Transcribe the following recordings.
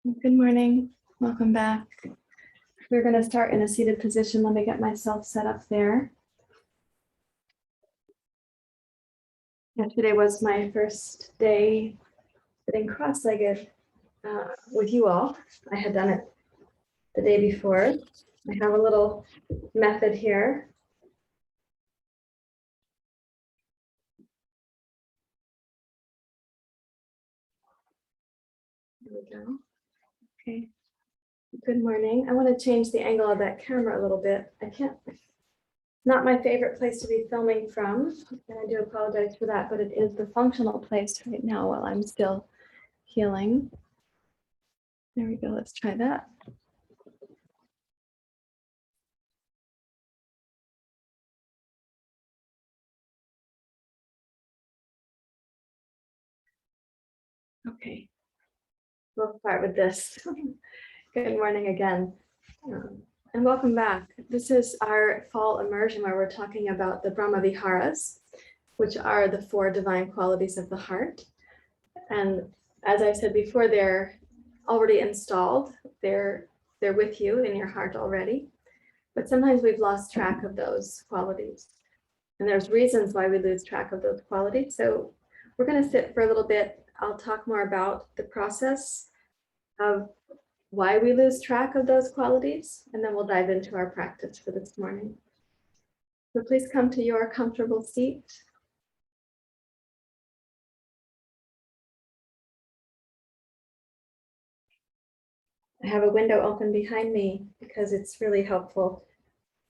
Good morning. Welcome back. We're going to start in a seated position. Let me get myself set up there. Yesterday was my first day sitting cross-legged with you all. I had done it the day before. I have a little method here. There we go. Okay. Good morning. I want to change the angle of that camera a little bit. Not my favorite place to be filming from, and I do apologize for that, but it is the functional place right now while I'm still healing. There we go. Let's try that. Okay. We'll start with this. Good morning again. And welcome back. This is our fall immersion where we're talking about the Brahma Viharas, which are the 4 divine qualities of the heart. And as I said before, they're already installed. They're with you in your heart already. But sometimes we've lost track of those qualities. And there's reasons why we lose track of those qualities. So we're going to sit for a little bit. I'll talk more about the process of why we lose track of those qualities, and then we'll dive into our practice for this morning. So please come to your comfortable seat. I have a window open behind me because it's really helpful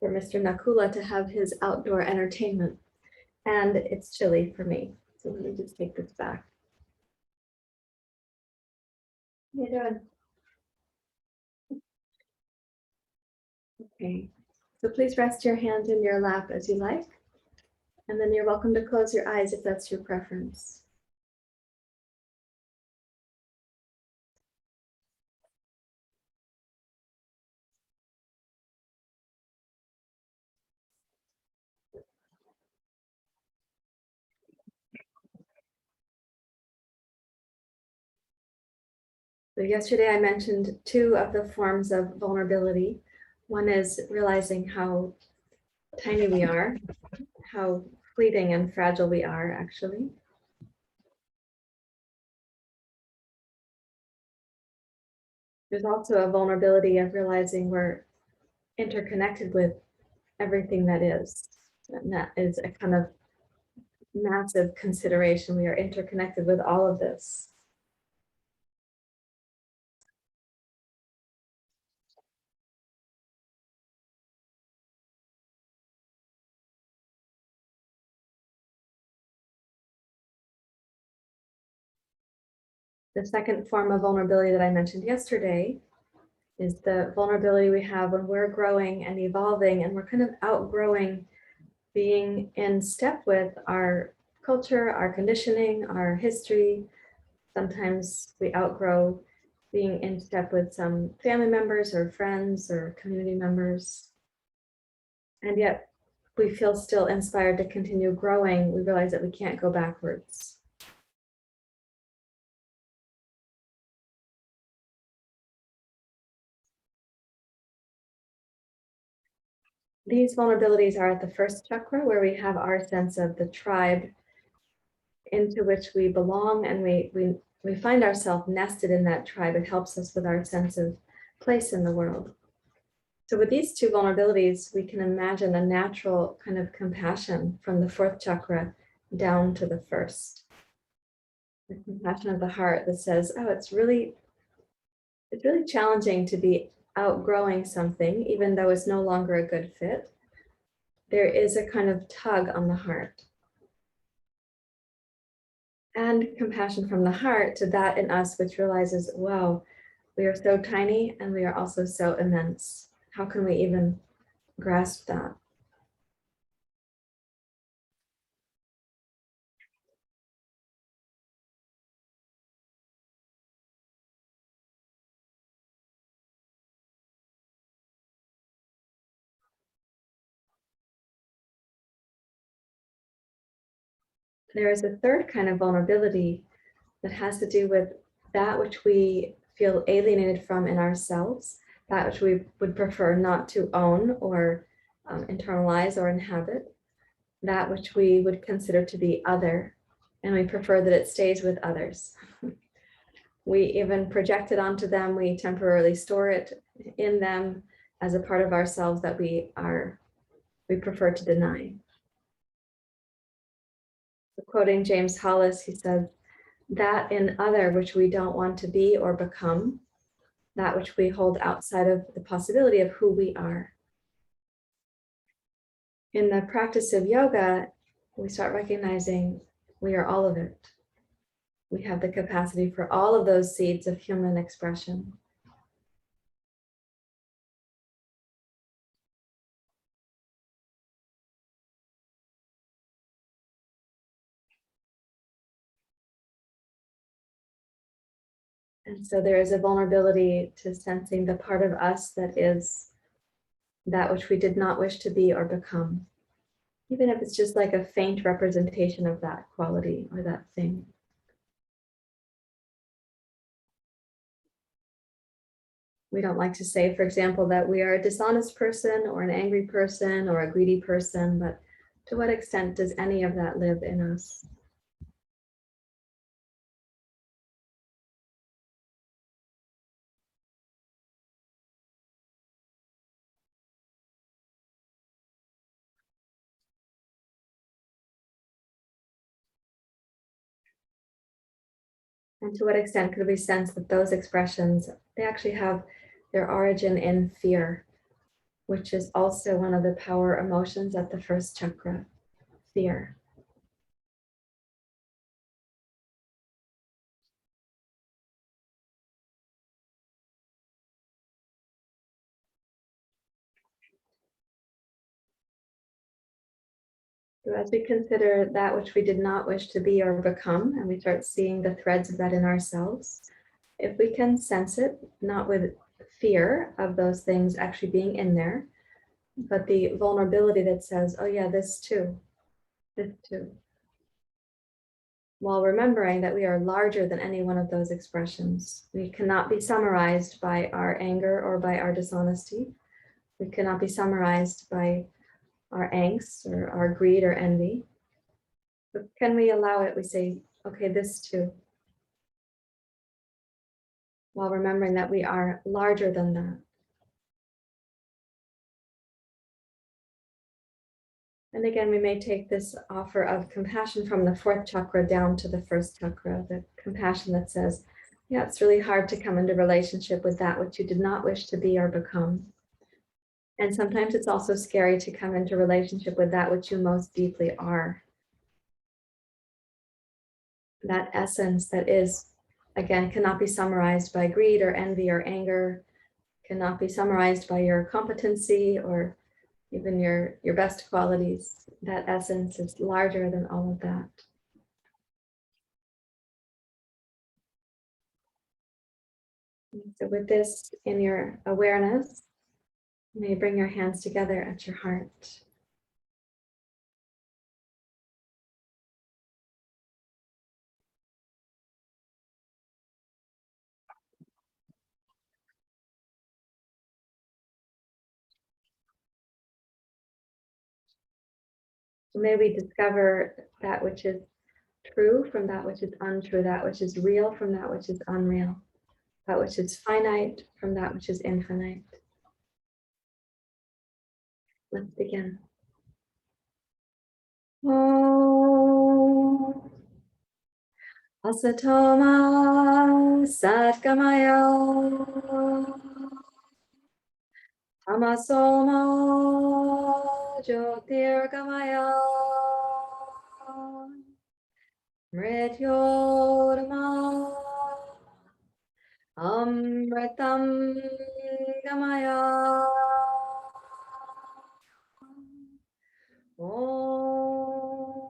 for Mr. Nakula to have his outdoor entertainment, and it's chilly for me. So let me just take this back. How you doing? Okay, so please rest your hands in your lap as you like, and then you're welcome to close your eyes if that's your preference. So yesterday I mentioned 2 of the forms of vulnerability. One is realizing how tiny we are, how fleeting and fragile we are actually. There's also a vulnerability of realizing we're interconnected with everything that is. And that is a kind of massive consideration. We are interconnected with all of this. The second form of vulnerability that I mentioned yesterday is the vulnerability we have when we're growing and evolving, and we're kind of outgrowing being in step with our culture, our conditioning, our history. Sometimes we outgrow being in step with some family members or friends or community members. And yet we feel still inspired to continue growing. We realize that we can't go backwards. These vulnerabilities are at the first chakra, where we have our sense of the tribe into which we belong, and we find ourselves nested in that tribe. It helps us with our sense of place in the world. So with these 2 vulnerabilities, we can imagine a natural kind of compassion from the 4th chakra down to the 1st. The compassion of the heart that says, oh, it's really challenging to be outgrowing something, even though it's no longer a good fit. There is a kind of tug on the heart. And compassion from the heart to that in us which realizes, wow, we are so tiny and we are also so immense. How can we even grasp that? There is a third kind of vulnerability that has to do with that which we feel alienated from in ourselves, that which we would prefer not to own or internalize or inhabit, that which we would consider to be other, and we prefer that it stays with others. We even project it onto them, we temporarily store it in them as a part of ourselves that we prefer to deny. So quoting James Hollis, he says, that in other which we don't want to be or become, that which we hold outside of the possibility of who we are. In the practice of yoga, we start recognizing we are all of it. We have the capacity for all of those seeds of human expression. And so there is a vulnerability to sensing the part of us that is that which we did not wish to be or become, even if it's just like a faint representation of that quality or that thing. We don't like to say, for example, that we are a dishonest person or an angry person or a greedy person, but to what extent does any of that live in us? And to what extent could we sense that those expressions, they actually have their origin in fear, which is also one of the power emotions at the first chakra, fear. So as we consider that which we did not wish to be or become, and we start seeing the threads of that in ourselves, if we can sense it, not with fear of those things actually being in there, but the vulnerability that says, oh yeah, this too, while remembering that we are larger than any one of those expressions. We cannot be summarized by our anger or by our dishonesty. We cannot be summarized by our angst or our greed or envy. But can we allow it? We say, okay, this too. While remembering that we are larger than that. And again, we may take this offer of compassion from the fourth chakra down to the first chakra, the compassion that says, yeah, it's really hard to come into relationship with that which you did not wish to be or become. And sometimes it's also scary to come into relationship with that which you most deeply are. That essence that is, again, cannot be summarized by greed or envy or anger, cannot be summarized by your competency or even your best qualities. That essence is larger than all of that. So with this in your awareness, you may bring your hands together at your heart. So may we discover that which is true from that which is untrue, that which is real from that which is unreal, that which is finite from that which is infinite. Let's begin. Om Asatoma Satgamaya Tamasoma Jyotirgamaya Mrityorma Amritam Gamaya Om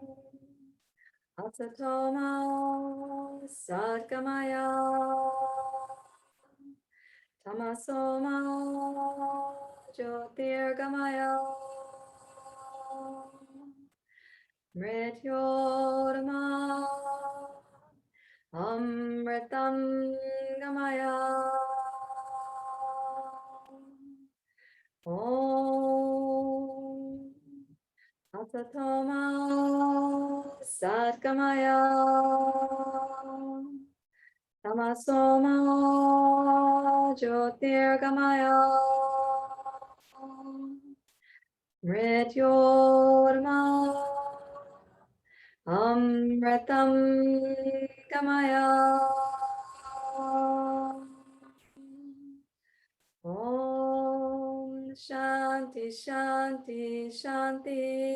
Asatoma Satgamaya Tamasoma Jyotirgamaya Mrityorma Amritam Gamaya. Om Atatoma Satgamaya. Tamasoma Jyotirgamaya. Mrityorma Amritam Gamaya. Om Shanti Shanti Shanti.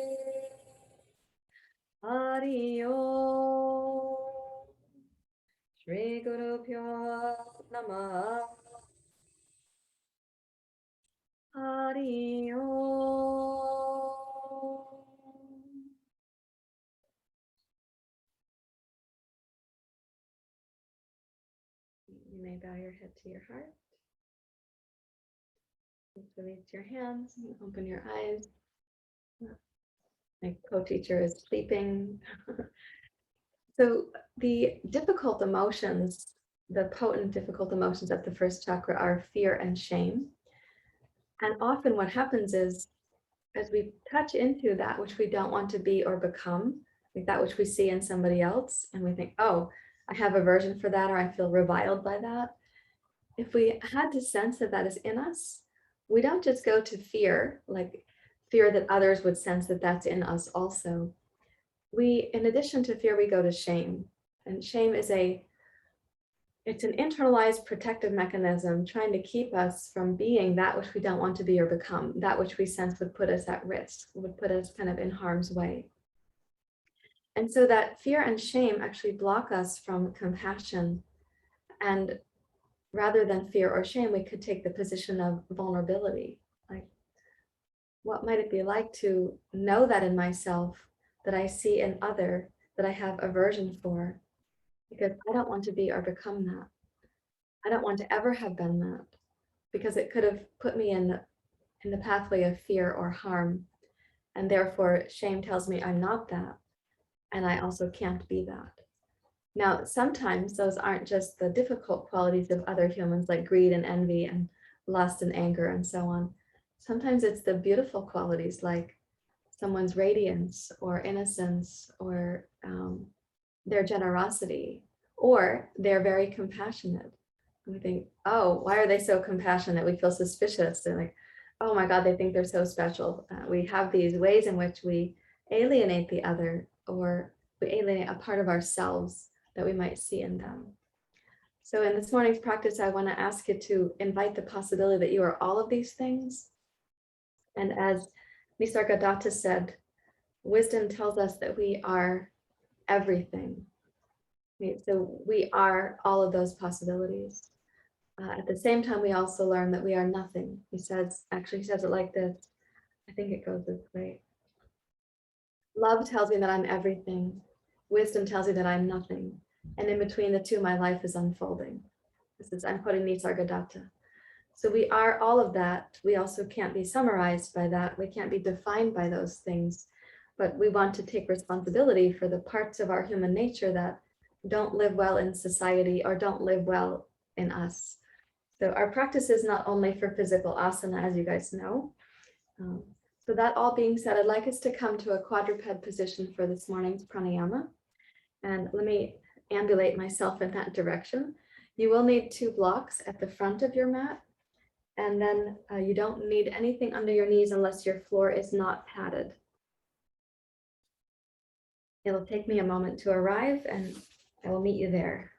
Hari Om. Shri Guru Pyo Namaha. Hari Om. You may bow your head to your heart. Release your hands and open your eyes. My co-teacher is sleeping. So the difficult emotions, the potent difficult emotions of the first chakra are fear and shame. And often what happens is, as we touch into that which we don't want to be or become, like that which we see in somebody else, and we think, oh, I have aversion for that, or I feel reviled by that. If we had to sense that that is in us, we don't just go to fear, like fear that others would sense that that's in us also. We, in addition to fear, we go to shame. And shame is it's an internalized protective mechanism trying to keep us from being that which we don't want to be or become, that which we sense would put us at risk, would put us kind of in harm's way. And so that fear and shame actually block us from compassion. And rather than fear or shame, we could take the position of vulnerability. Like, what might it be like to know that in myself, that I see in other, that I have aversion for? Because I don't want to be or become that. I don't want to ever have been that, because it could have put me in the pathway of fear or harm. And therefore, shame tells me I'm not that. And I also can't be that. Now, sometimes those aren't just the difficult qualities of other humans, like greed and envy and lust and anger and so on. Sometimes it's the beautiful qualities, like someone's radiance or innocence or their generosity, or they're very compassionate. And we think, oh, why are they so compassionate? We feel suspicious. They're like, oh my God, they think they're so special. We have these ways in which we alienate the other, or we alienate a part of ourselves that we might see in them. So in this morning's practice, I want to ask you to invite the possibility that you are all of these things. And as Nisargadatta said, wisdom tells us that we are everything. So we are all of those possibilities. At the same time, we also learn that we are nothing. He says it like this. I think it goes this way. Love tells me that I'm everything. Wisdom tells me that I'm nothing. And in between the two, my life is unfolding. I'm quoting Nisargadatta. So we are all of that. We also can't be summarized by that. We can't be defined by those things. But we want to take responsibility for the parts of our human nature that don't live well in society or don't live well in us. So our practice is not only for physical asana, as you guys know. So that all being said, I'd like us to come to a quadruped position for this morning's pranayama. And let me ambulate myself in that direction. You will need 2 blocks at the front of your mat. And then you don't need anything under your knees unless your floor is not padded. It'll take me a moment to arrive and I will meet you there.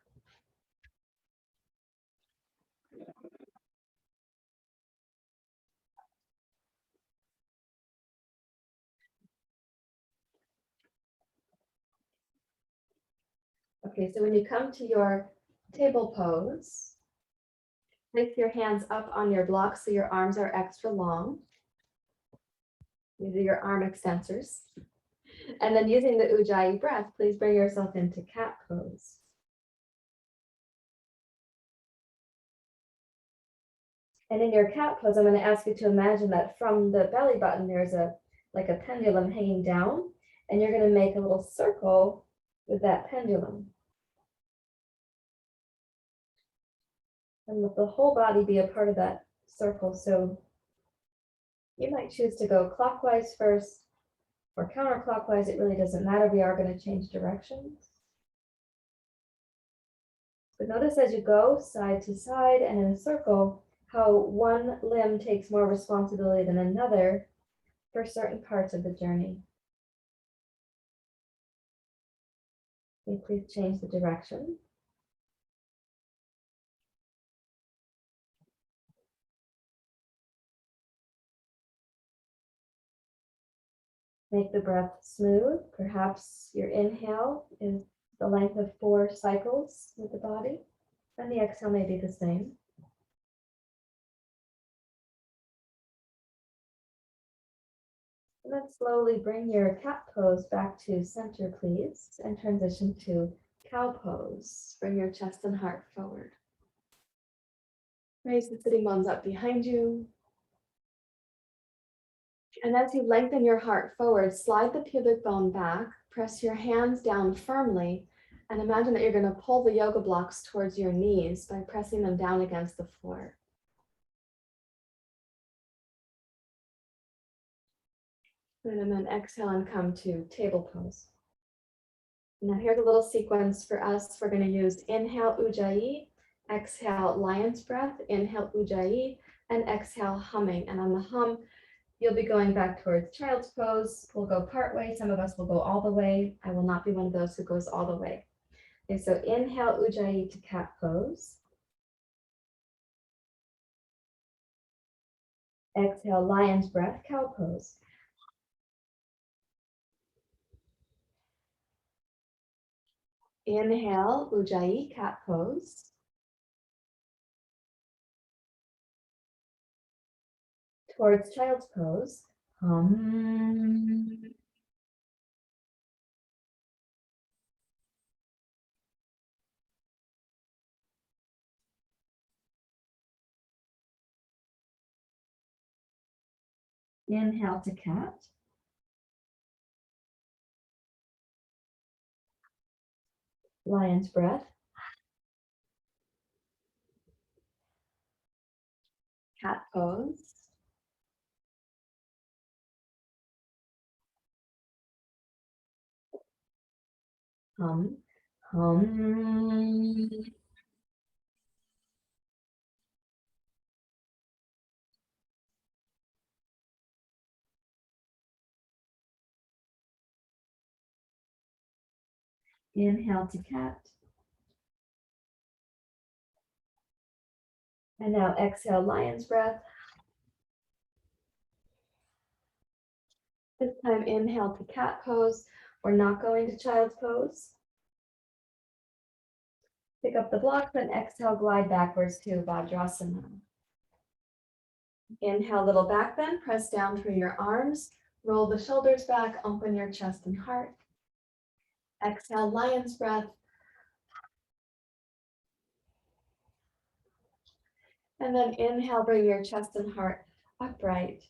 Okay, so when you come to your table pose, place your hands up on your blocks so your arms are extra long. These are your arm extensors. And then using the Ujjayi breath, please bring yourself into cat pose. And in your cat pose, I'm going to ask you to imagine that from the belly button, there's like a pendulum hanging down, and you're going to make a little circle with that pendulum. And let the whole body be a part of that circle. So you might choose to go clockwise first or counterclockwise. It really doesn't matter. We are going to change directions. But notice as you go side to side and in a circle, how one limb takes more responsibility than another for certain parts of the journey. Okay, please change the direction. Make the breath smooth. Perhaps your inhale is the length of 4 cycles with the body, and the exhale may be the same. And then slowly bring your cat pose back to center, please, and transition to cow pose. Bring your chest and heart forward. Raise the sitting bones up behind you. And as you lengthen your heart forward, slide the pubic bone back, press your hands down firmly, and imagine that you're going to pull the yoga blocks towards your knees by pressing them down against the floor. And then exhale and come to table pose. Now here's a little sequence for us. We're going to use inhale Ujjayi, exhale lion's breath, inhale Ujjayi, and exhale humming. And on the hum, you'll be going back towards child's pose. We'll go part way. Some of us will go all the way. I will not be one of those who goes all the way. Okay, so inhale Ujjayi to cat pose. Exhale lion's breath, cow pose. Inhale Ujjayi, cat pose. Towards child's pose. Hum. Inhale to cat. Lion's breath. Cat pose. Hum, hum. Inhale to cat. And now exhale lion's breath. This time inhale to cat pose. We're not going to child's pose. Pick up the blocks and exhale, glide backwards to Vajrasana. Inhale, little back bend, press down through your arms, roll the shoulders back, open your chest and heart. Exhale, lion's breath. And then inhale, bring your chest and heart upright,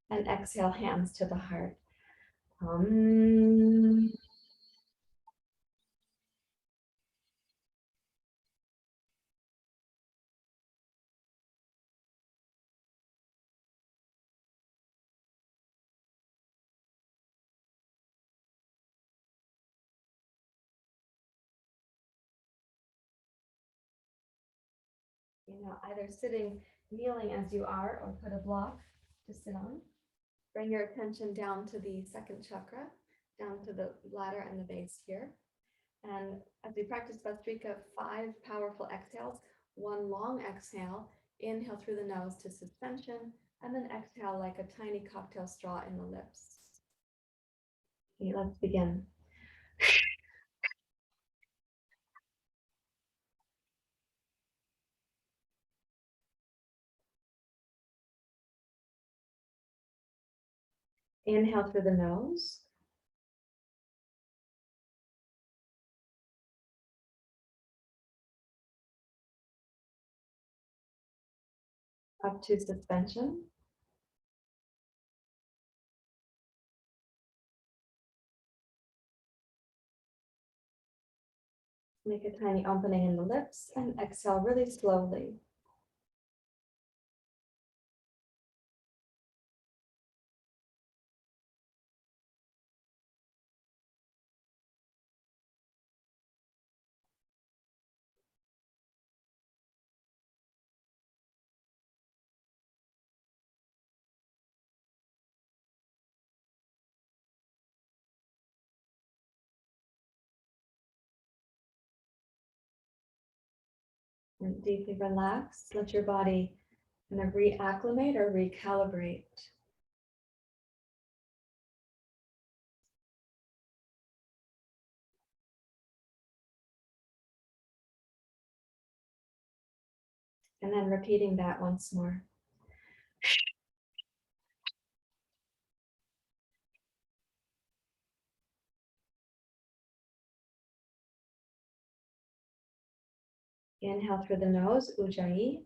and exhale, hands to the heart. You know, either sitting, kneeling as you are, or put a block to sit on. Bring your attention down to the second chakra, down to the bladder and the base here. And as we practice Bhastrika, 5 powerful exhales, 1 long exhale, inhale through the nose to suspension, and then exhale like a tiny cocktail straw in the lips. Okay, let's begin. Inhale through the nose. Up to suspension. Make a tiny opening in the lips and exhale really slowly. And deeply relax. Let your body kind of reacclimate or recalibrate. And then repeating that once more. Inhale through the nose, Ujjayi.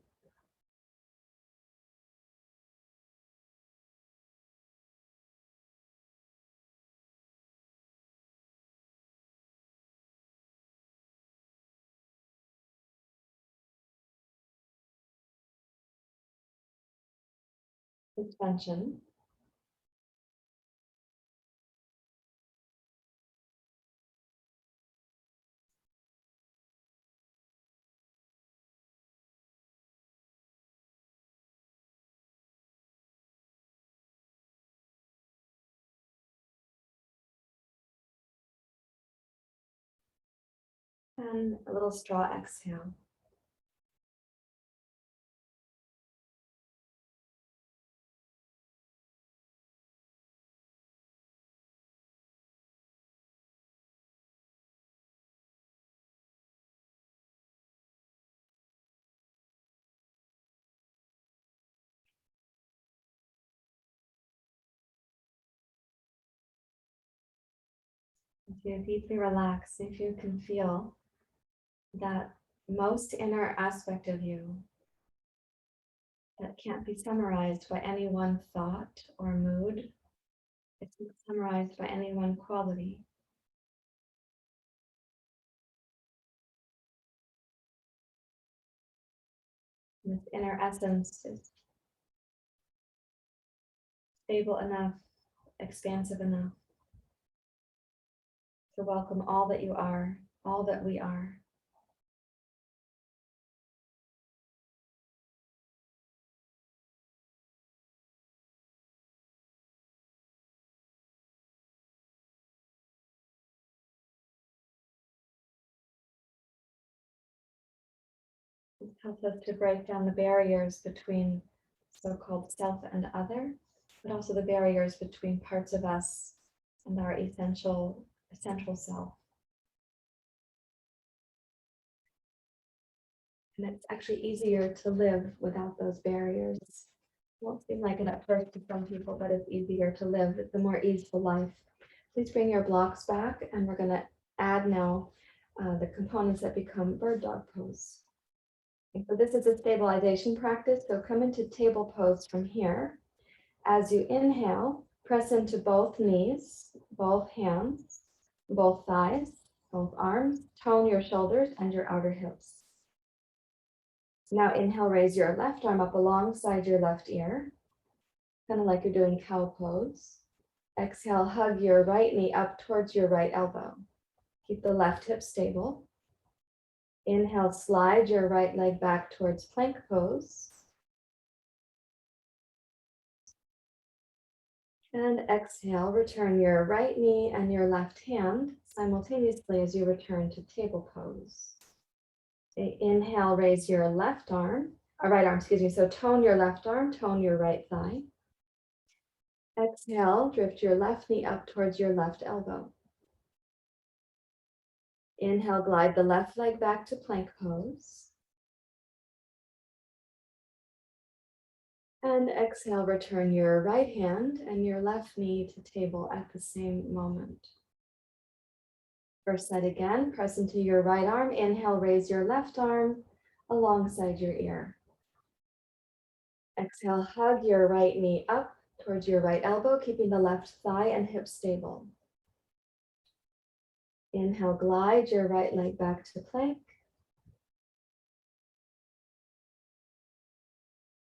Suspension. And a little straw exhale. As you deeply relax, if you can feel that most inner aspect of you that can't be summarized by any one thought or mood. It's not summarized by any one quality. And this inner essence is stable enough, expansive enough to welcome all that you are, all that we are. It helps us to break down the barriers between so-called self and other, but also the barriers between parts of us and our essential self. And it's actually easier to live without those barriers. It won't seem like it at first to some people, but it's easier to live. It's a more easeful life. Please bring your blocks back, and we're going to add now the components that become bird dog pose. Okay, so this is a stabilization practice. So come into table pose from here. As you inhale, press into both knees, both hands, both thighs, both arms. Tone your shoulders and your outer hips. Now inhale, raise your left arm up alongside your left ear, kind of like you're doing cow pose. Exhale, hug your right knee up towards your right elbow. Keep the left hip stable. Inhale, slide your right leg back towards plank pose. And exhale, return your right knee and your left hand simultaneously as you return to table pose. Inhale, raise your left arm, right arm, excuse me. So tone your left arm, tone your right thigh. Exhale, drift your left knee up towards your left elbow. Inhale, glide the left leg back to plank pose. And exhale, return your right hand and your left knee to table at the same moment. First side again, press into your right arm. Inhale, raise your left arm alongside your ear. Exhale, hug your right knee up towards your right elbow, keeping the left thigh and hip stable. Inhale, glide your right leg back to plank.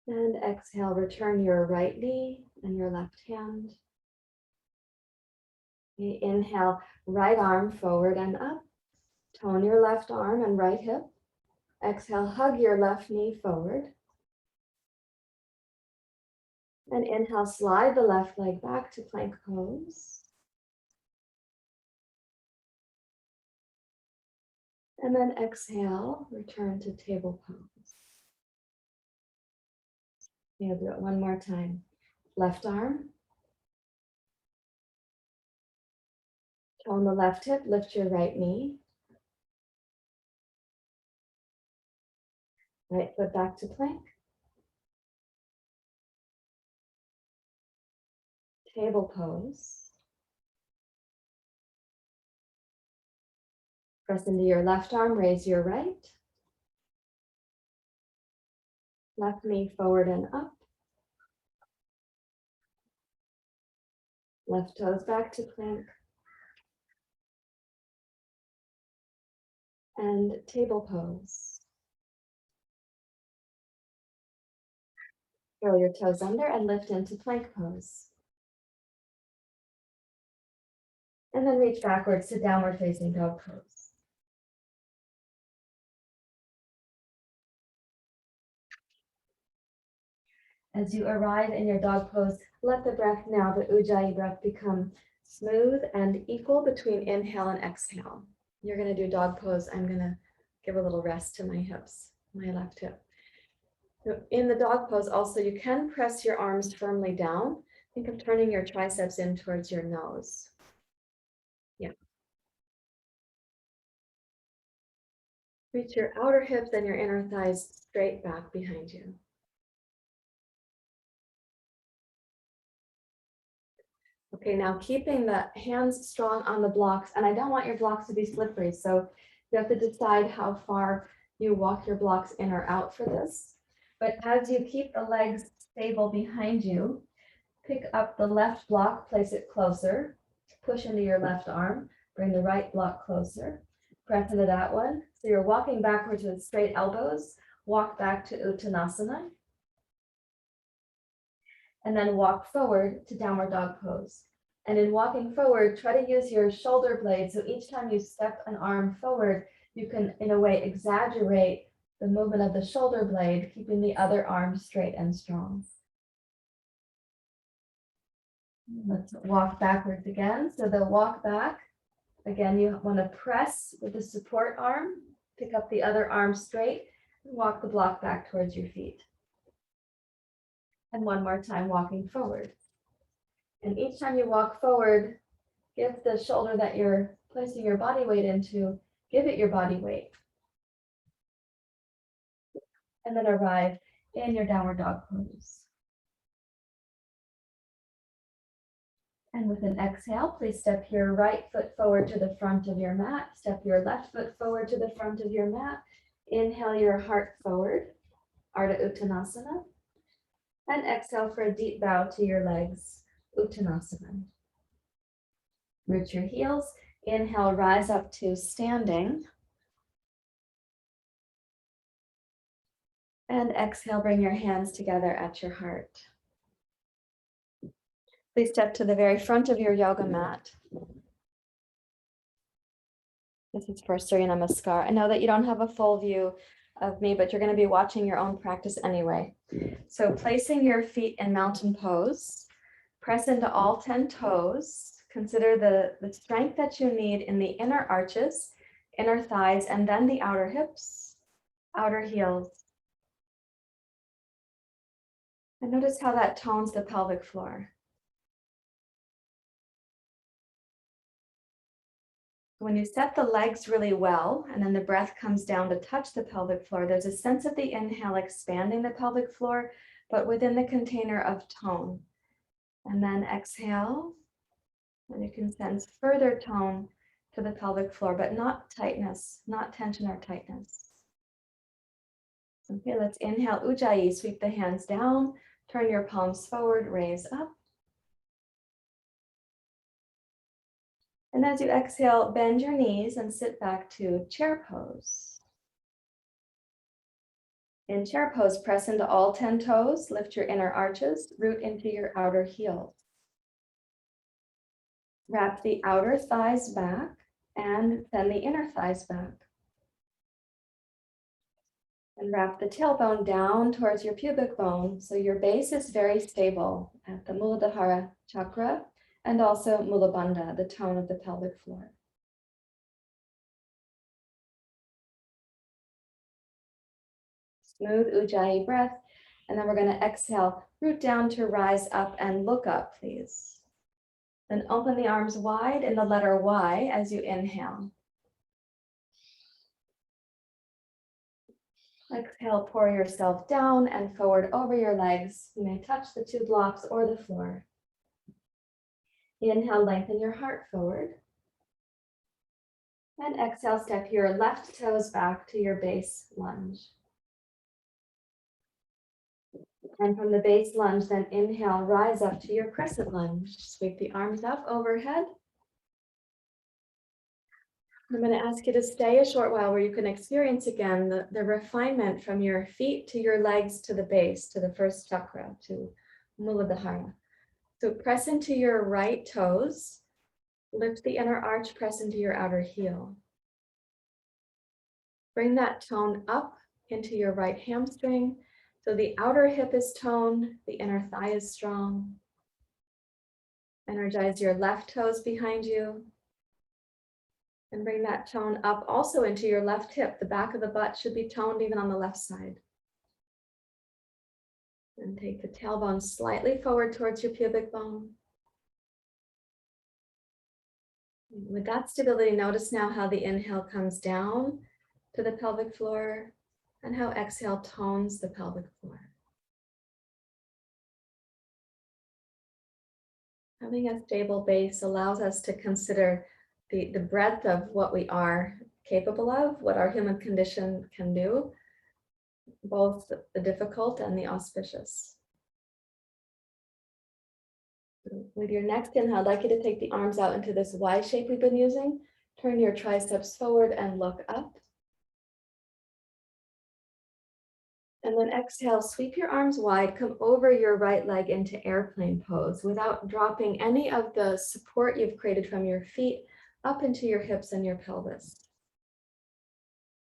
And exhale, return your right knee and your left hand. Inhale, right arm forward and up. Tone your left arm and right hip. Exhale, hug your left knee forward. And inhale, slide the left leg back to plank pose. And then exhale, return to table pose. You'll do it one more time. Left arm. Tone the left hip, lift your right knee. Right foot back to plank. Table pose. Press into your left arm, raise your right. Left knee forward and up. Left toes back to plank. And table pose. Curl your toes under and lift into plank pose. And then reach backwards to downward facing dog pose. As you arrive in your dog pose, let the breath now, the Ujjayi breath, become smooth and equal between inhale and exhale. You're going to do dog pose. I'm going to give a little rest to my hips, my left hip. So in the dog pose, also, you can press your arms firmly down. Think of turning your triceps in towards your nose. Yeah. Reach your outer hips and your inner thighs straight back behind you. Okay, now keeping the hands strong on the blocks, and I don't want your blocks to be slippery, so you have to decide how far you walk your blocks in or out for this. But as you keep the legs stable behind you, pick up the left block, place it closer, push into your left arm, bring the right block closer, press into that one. So you're walking backwards with straight elbows, walk back to Uttanasana, and then walk forward to downward dog pose. And in walking forward, try to use your shoulder blades. So each time you step an arm forward, you can, in a way, exaggerate the movement of the shoulder blade, keeping the other arm straight and strong. Let's walk backwards again. So the walk back, again, you want to press with the support arm, pick up the other arm straight, and walk the block back towards your feet. And one more time, walking forward. And each time you walk forward, give the shoulder that you're placing your body weight into, give it your body weight. And then arrive in your downward dog pose. And with an exhale, please step your right foot forward to the front of your mat. Step your left foot forward to the front of your mat. Inhale your heart forward, Ardha Uttanasana. And exhale for a deep bow to your legs, Uttanasana. Root your heels. Inhale, rise up to standing. And exhale, bring your hands together at your heart. Please step to the very front of your yoga mat. This is for Surya Namaskar. I know that you don't have a full view of me, but you're going to be watching your own practice anyway. So placing your feet in mountain pose, press into all 10 toes. Consider the strength that you need in the inner arches, inner thighs, and then the outer hips, outer heels. And notice how that tones the pelvic floor. When you set the legs really well, and then the breath comes down to touch the pelvic floor, there's a sense of the inhale expanding the pelvic floor, but within the container of tone. And then exhale, and you can sense further tone to the pelvic floor, but not tightness, not tension or tightness. Okay, let's inhale Ujjayi, sweep the hands down, turn your palms forward, raise up. And as you exhale, bend your knees and sit back to chair pose. In chair pose, press into all 10 toes, lift your inner arches, root into your outer heels. Wrap the outer thighs back and then the inner thighs back. And wrap the tailbone down towards your pubic bone so your base is very stable at the Muladhara Chakra and also Mulabandha, the tone of the pelvic floor. Smooth Ujjayi breath. And then we're going to exhale, root down to rise up and look up, please. Then open the arms wide in the letter Y as you inhale. Exhale, pour yourself down and forward over your legs. You may touch the two blocks or the floor. Inhale, lengthen your heart forward. And exhale, step your left toes back to your base lunge. And from the base lunge, then inhale, rise up to your crescent lunge. Sweep the arms up overhead. I'm going to ask you to stay a short while where you can experience again the refinement from your feet to your legs to the base, to the first chakra, to Muladhara. So press into your right toes, lift the inner arch, press into your outer heel. Bring that tone up into your right hamstring. So the outer hip is toned, the inner thigh is strong. Energize your left toes behind you. And bring that tone up also into your left hip. The back of the butt should be toned even on the left side. And take the tailbone slightly forward towards your pubic bone. With that stability, notice now how the inhale comes down to the pelvic floor and how exhale tones the pelvic floor. Having a stable base allows us to consider the breadth of what we are capable of, what our human condition can do, both the difficult and the auspicious. With your next inhale, I'd like you to take the arms out into this Y shape we've been using. Turn your triceps forward and look up. And then exhale, sweep your arms wide, come over your right leg into airplane pose without dropping any of the support you've created from your feet up into your hips and your pelvis.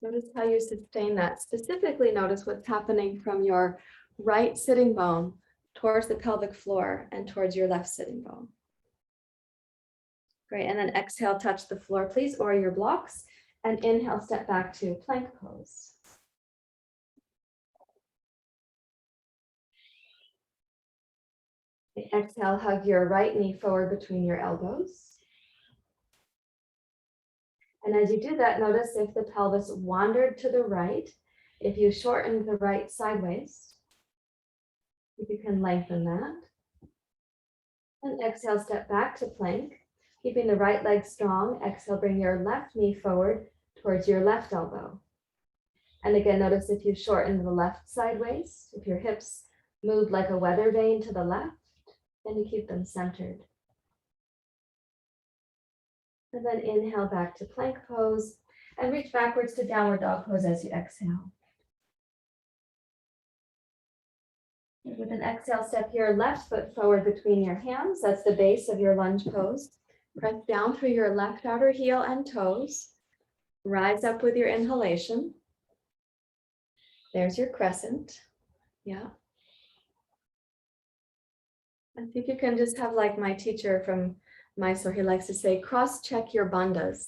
Notice how you sustain that. Specifically, notice what's happening from your right sitting bone towards the pelvic floor and towards your left sitting bone. Great, and then exhale, touch the floor, please, or your blocks, and inhale, step back to plank pose. Exhale, hug your right knee forward between your elbows. And as you do that, notice if the pelvis wandered to the right, if you shorten the right sideways, if you can lengthen that. And exhale, step back to plank, keeping the right leg strong. Exhale, bring your left knee forward towards your left elbow. And again, notice if you shorten the left sideways, if your hips move like a weather vane to the left, then you keep them centered. And then inhale back to plank pose and reach backwards to downward dog pose as you exhale. With an exhale, step your left foot forward between your hands. That's the base of your lunge pose. Press down through your left outer heel and toes. Rise up with your inhalation. There's your crescent. Yeah. And see if you can just have, like my teacher from Mysore, he likes to say, cross-check your bandhas.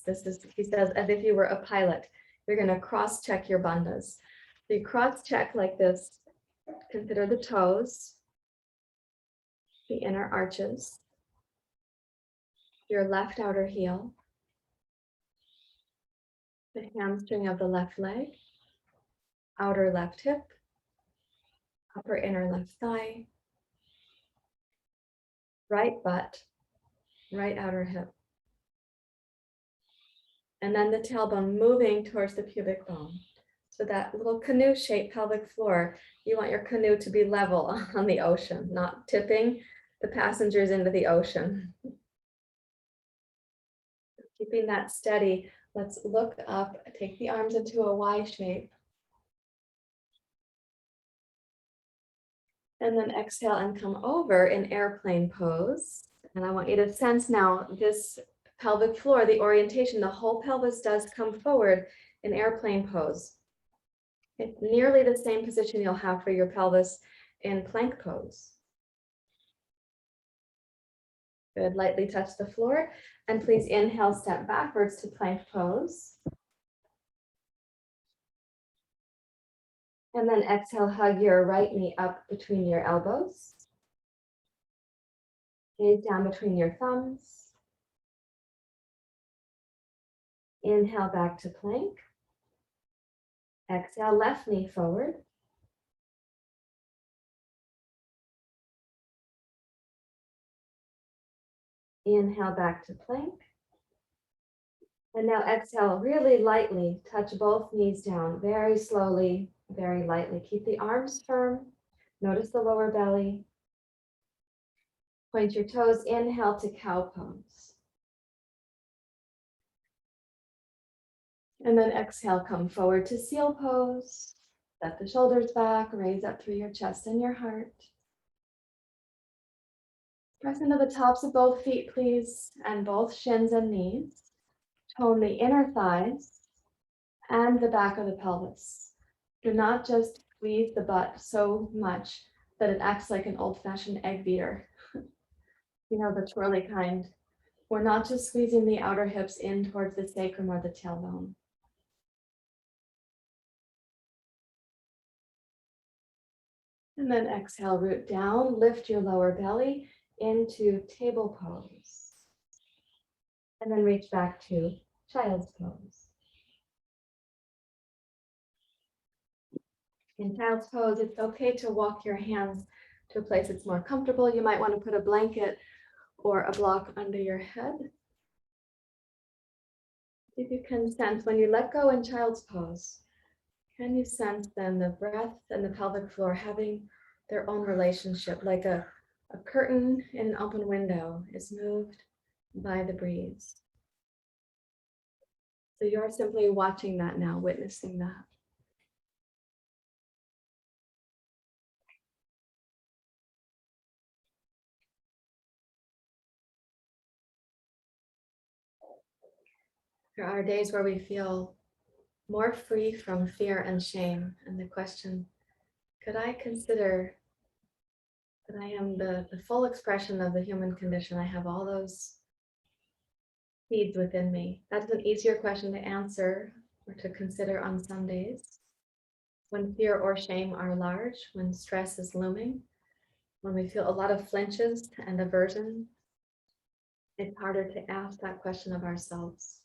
He says, as if you were a pilot, you're going to cross-check your bandhas. So you cross-check like this. Consider the toes, the inner arches, your left outer heel, the hamstring of the left leg, outer left hip, upper inner left thigh, right butt, right outer hip. And then the tailbone moving towards the pubic bone. So that little canoe-shaped pelvic floor, you want your canoe to be level on the ocean, not tipping the passengers into the ocean. Keeping that steady, let's look up, take the arms into a Y shape. And then exhale and come over in airplane pose. And I want you to sense now this pelvic floor, the orientation, the whole pelvis does come forward in airplane pose. It's nearly the same position you'll have for your pelvis in plank pose. Good, lightly touch the floor. And please inhale, step backwards to plank pose. And then exhale, hug your right knee up between your elbows. Gaze down between your thumbs. Inhale back to plank. Exhale, left knee forward. Inhale back to plank. And now exhale, really lightly, touch both knees down, very slowly, very lightly. Keep the arms firm. Notice the lower belly. Point your toes, inhale to cow pose. And then exhale, come forward to seal pose. Set the shoulders back, raise up through your chest and your heart. Press into the tops of both feet, please, and both shins and knees. Tone the inner thighs and the back of the pelvis. Do not just squeeze the butt so much that it acts like an old-fashioned egg beater. You know, the twirly kind. We're not just squeezing the outer hips in towards the sacrum or the tailbone. And then exhale, root down, lift your lower belly into table pose. And then reach back to child's pose. In child's pose, it's okay to walk your hands to a place that's more comfortable. You might want to put a blanket or a block under your head. If you can sense when you let go in child's pose, can you sense then the breath and the pelvic floor having their own relationship, like a curtain in an open window is moved by the breeze. So you're simply watching that now, witnessing that. There are days where we feel more free from fear and shame. And the question, could I consider that I am the full expression of the human condition? I have all those seeds within me. That's an easier question to answer or to consider on some days. When fear or shame are large, when stress is looming, when we feel a lot of flinches and aversion, it's harder to ask that question of ourselves.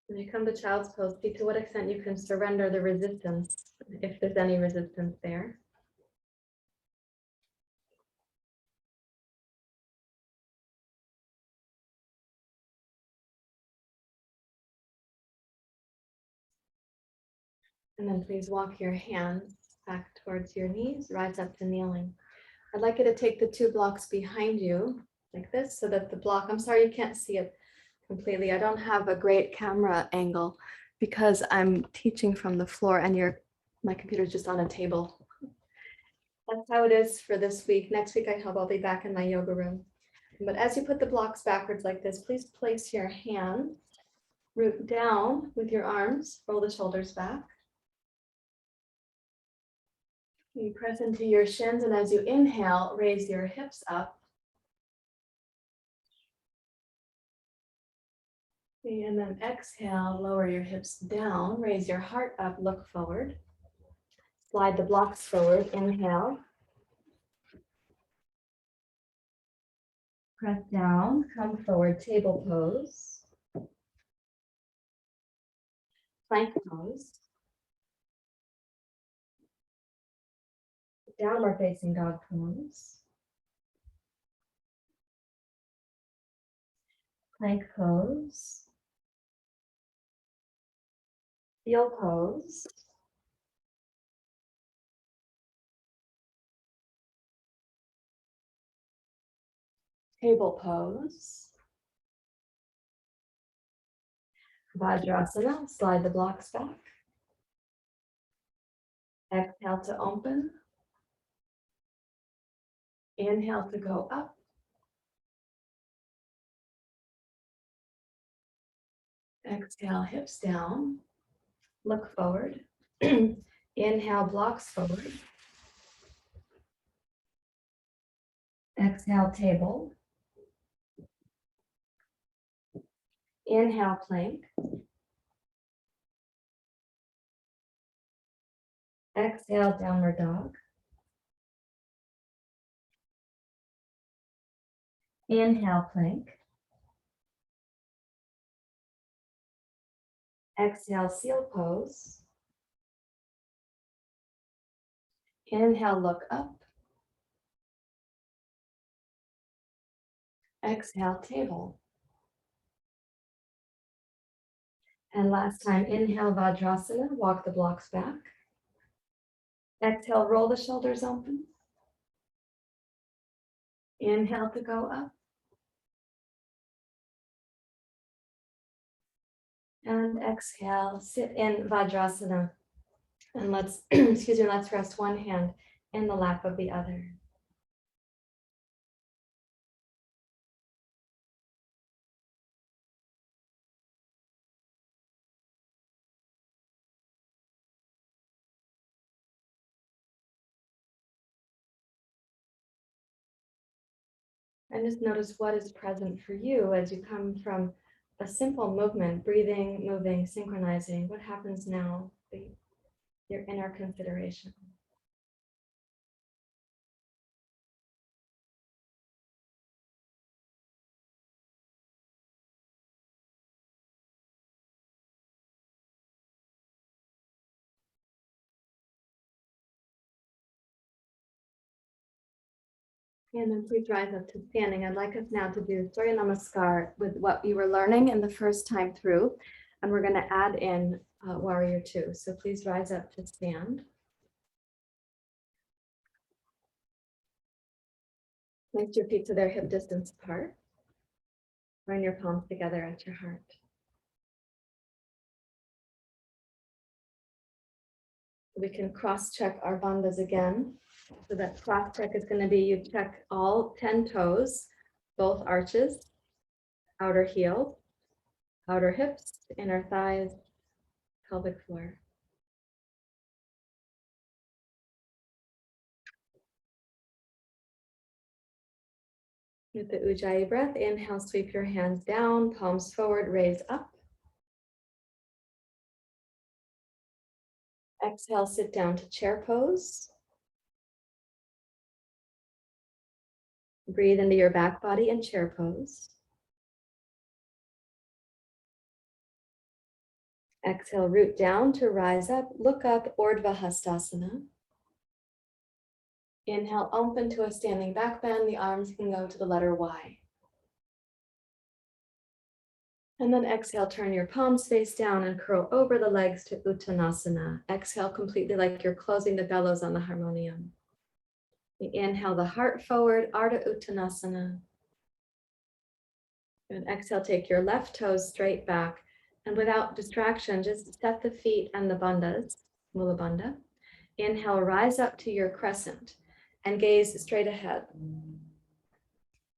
When you come to child's pose, see to what extent you can surrender the resistance, if there's any resistance there. And then please walk your hands back towards your knees, rise up to kneeling. I'd like you to take the two blocks behind you like this so that the block, I'm sorry you can't see it completely. I don't have a great camera angle because I'm teaching from the floor and my computer's just on a table. That's how it is for this week. Next week I hope I'll be back in my yoga room. But as you put the blocks backwards like this, please place your hands, root down with your arms, roll the shoulders back. You press into your shins, and as you inhale, raise your hips up. And then exhale, lower your hips down, raise your heart up, look forward. Slide the blocks forward, inhale. Press down, come forward, table pose. Plank pose. Downward facing dog pose. Plank pose. Heel pose. Table pose. Vajrasana, slide the blocks back. Exhale to open. Inhale to go up. Exhale, hips down. Look forward. Inhale, blocks forward. Exhale, table. Inhale, plank. Exhale, downward dog. Inhale, plank. Exhale, seal pose. Inhale, look up. Exhale, table. And last time, inhale, Vajrasana, walk the blocks back. Exhale, roll the shoulders open. Inhale to go up. And exhale, sit in Vajrasana. And let's, excuse me, let's rest one hand in the lap of the other. And just notice what is present for you as you come from a simple movement, breathing, moving, synchronizing. What happens now? Your inner consideration. And then please rise up to standing. I'd like us now to do surya namaskar with what you were learning in the first time through. And we're going to add in warrior two. So please rise up to stand. Lift your feet to their hip distance apart. Bring your palms together at your heart. We can cross-check our bandhas again. So that cross-check is going to be you check all 10 toes, both arches, outer heel, outer hips, inner thighs, pelvic floor. With the Ujjayi breath, inhale, sweep your hands down, palms forward, raise up. Exhale, sit down to chair pose. Breathe into your back body in chair pose. Exhale, root down to rise up, look up, Urdhva Hastasana. Inhale, open to a standing back bend. The arms can go to the letter Y. And then exhale, turn your palms face down and curl over the legs to Uttanasana. Exhale completely like you're closing the bellows on the harmonium. Inhale the heart forward, Ardha Uttanasana. And exhale, take your left toes straight back. And without distraction, just set the feet and the bandhas, Mula Bandha. Inhale, rise up to your crescent and gaze straight ahead.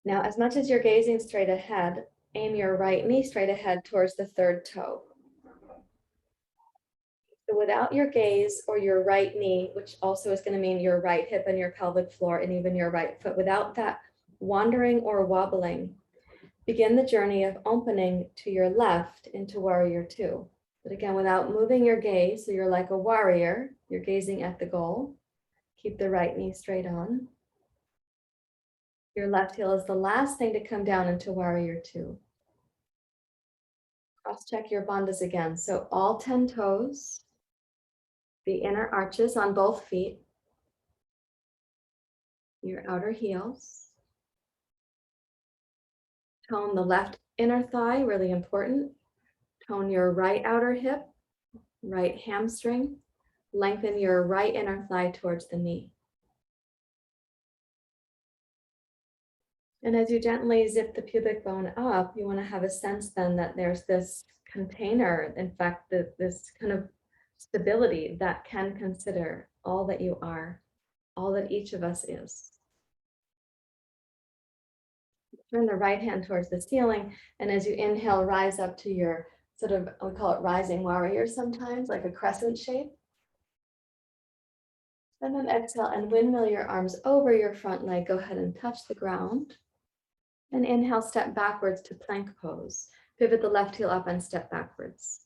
Now, as much as you're gazing straight ahead, aim your right knee straight ahead towards the third toe. So without your gaze or your right knee, which also is going to mean your right hip and your pelvic floor and even your right foot, without that wandering or wobbling, begin the journey of opening to your left into warrior two. But again, without moving your gaze, so you're like a warrior, you're gazing at the goal. Keep the right knee straight on. Your left heel is the last thing to come down into warrior two. Cross-check your bandhas again. So all 10 toes, the inner arches on both feet, your outer heels. Tone the left inner thigh, really important. Tone your right outer hip, right hamstring. Lengthen your right inner thigh towards the knee. And as you gently zip the pubic bone up, you want to have a sense then that there's this container, in fact, this kind of stability that can consider all that you are, all that each of us is. Turn the right hand towards the ceiling, and as you inhale, rise up to your sort of, we call it rising warrior sometimes, like a crescent shape. And then exhale and windmill your arms over your front leg. Go ahead and touch the ground. And inhale, step backwards to plank pose. Pivot the left heel up and step backwards.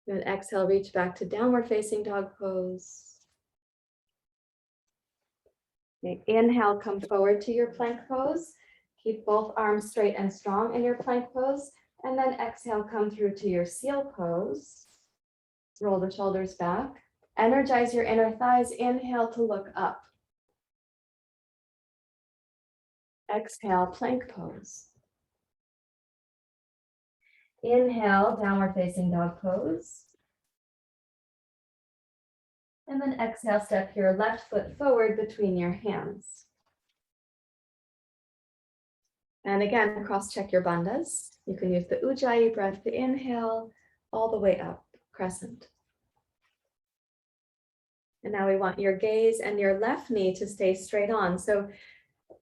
Then exhale, reach back to downward facing dog pose. Okay, inhale, come forward to your plank pose. Keep both arms straight and strong in your plank pose. And then exhale, come through to your seal pose. Roll the shoulders back. Energize your inner thighs. Inhale to look up. Exhale, plank pose. Inhale, downward facing dog pose. And then exhale, step your left foot forward between your hands. And again, cross-check your bandhas. You can use the Ujjayi breath to inhale all the way up, crescent. And now we want your gaze and your left knee to stay straight on. So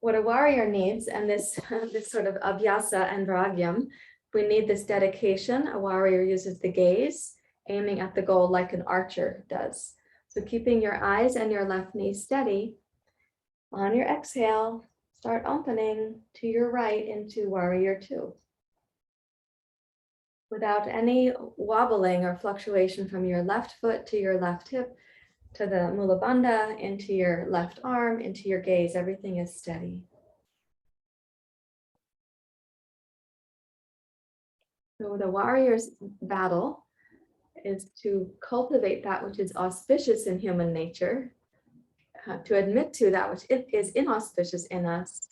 what a warrior needs, and this sort of abhyasa and vragyam, we need this dedication. A warrior uses the gaze, aiming at the goal like an archer does. So keeping your eyes and your left knee steady. On your exhale, start opening to your right into warrior two. Without any wobbling or fluctuation from your left foot to your left hip, to the Mula Bandha, into your left arm, into your gaze, everything is steady. So the warrior's battle is to cultivate that which is auspicious in human nature, to admit to that which is inauspicious in us,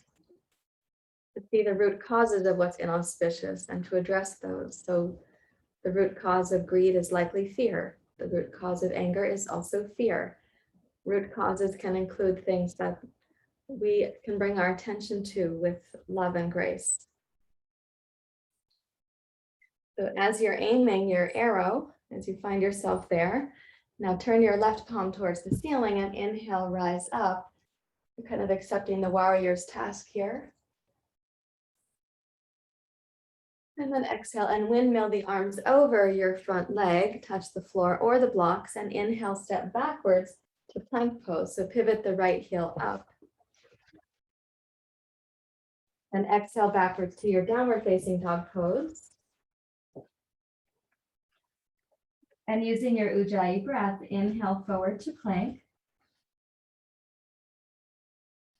to see the root causes of what's inauspicious and to address those. So the root cause of greed is likely fear. The root cause of anger is also fear. Root causes can include things that we can bring our attention to with love and grace. So as you're aiming your arrow, as you find yourself there, now turn your left palm towards the ceiling and inhale, rise up. You're kind of accepting the warrior's task here. And then exhale and windmill the arms over your front leg, touch the floor or the blocks, and inhale, step backwards to plank pose. So pivot the right heel up. And exhale backwards to your downward facing dog pose. And using your Ujjayi breath, inhale forward to plank.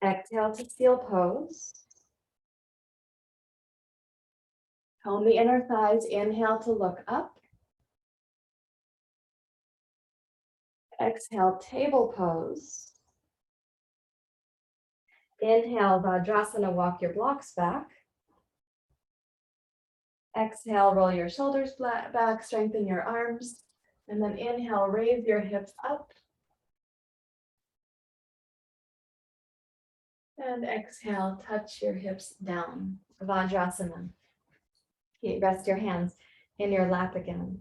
Exhale to seal pose. Tone the inner thighs, inhale to look up. Exhale, table pose. Inhale, Vajrasana, walk your blocks back. Exhale, roll your shoulders back, strengthen your arms. And then inhale, raise your hips up. And exhale, touch your hips down, Vajrasana. Rest your hands in your lap again.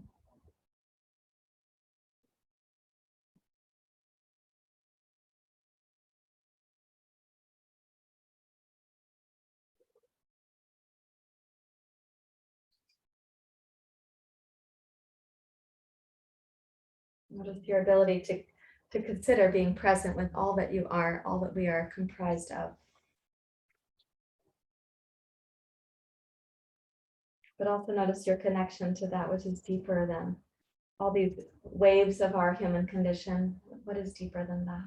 Notice your ability to consider being present with all that you are, all that we are comprised of. But also notice your connection to that which is deeper than all these waves of our human condition. What is deeper than that?